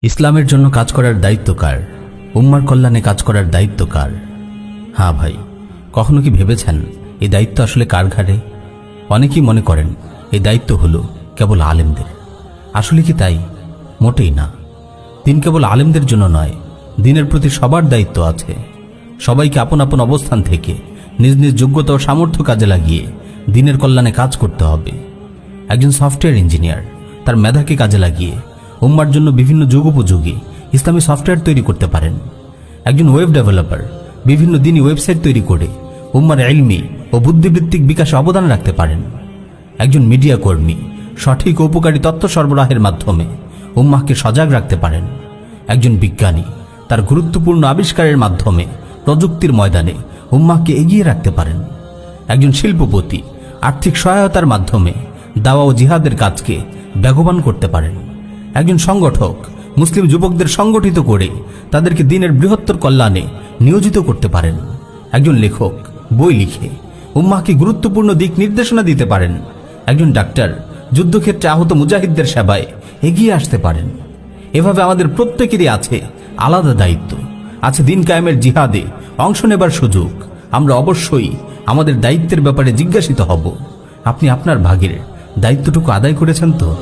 ইসলামের জন্য কাজ করার দায়িত্ব কার? উম্মার কল্যাণে কাজ করার দায়িত্ব কার? হ্যাঁ ভাই, কখনো কি ভেবেছেন এই দায়িত্ব আসলে কার ঘাড়ে? অনেকেই মনে করেন এই দায়িত্ব হলো কেবল আলেমদের। আসলে কি তাই? মোটেই না। দিন কেবল আলেমদের জন্য নয়, দিনের প্রতি সবার দায়িত্ব আছে। সবাইকে আপন আপন অবস্থান থেকে নিজ নিজ যোগ্যতা ও সামর্থ্য কাজে লাগিয়ে দিনের কল্যাণে কাজ করতে হবে। একজন সফটওয়্যার ইঞ্জিনিয়ার তার মেধাকে কাজে লাগিয়ে উম্মার জন্য বিভিন্ন যুগোপযোগী ইসলামী সফটওয়্যার তৈরি করতে পারেন। একজন ওয়েব ডেভেলপার বিভিন্ন দিনই ওয়েবসাইট তৈরি করে উম্মার ইলমি ও বুদ্ধিবৃত্তিক বিকাশে অবদান রাখতে পারেন। একজন মিডিয়া কর্মী সঠিক ও উপকারী তথ্য সরবরাহের মাধ্যমে উম্মাহকে সজাগ রাখতে পারেন। একজন বিজ্ঞানী তার গুরুত্বপূর্ণ আবিষ্কারের মাধ্যমে প্রযুক্তির ময়দানে উম্মাহকে এগিয়ে রাখতে পারেন। একজন শিল্পপতি আর্থিক সহায়তার মাধ্যমে দাওয়া ও জিহাদের কাজকে বেগবান করতে পারেন। একজন সংগঠক মুসলিম যুবকদের সংগঠিত করে তাদেরকে দিনের বৃহত্তর কল্যাণে নিয়োজিত করতে পারেন। একজন লেখক বই লিখে উম্মাহকে গুরুত্বপূর্ণ দিক নির্দেশনা দিতে পারেন। একজন ডাক্তার যুদ্ধক্ষেত্রে আহত মুজাহিদদের সেবায় এগিয়ে আসতে পারেন। এভাবে আমাদের প্রত্যেকেরই আছে আলাদা দায়িত্ব, আছে দিন কায়েমের জিহাদে অংশ নেবার সুযোগ। আমরা অবশ্যই আমাদের দায়িত্বের ব্যাপারে জিজ্ঞাসিত হব। আপনি আপনার ভাগের দায়িত্বটুকু আদায় করেছেন তো?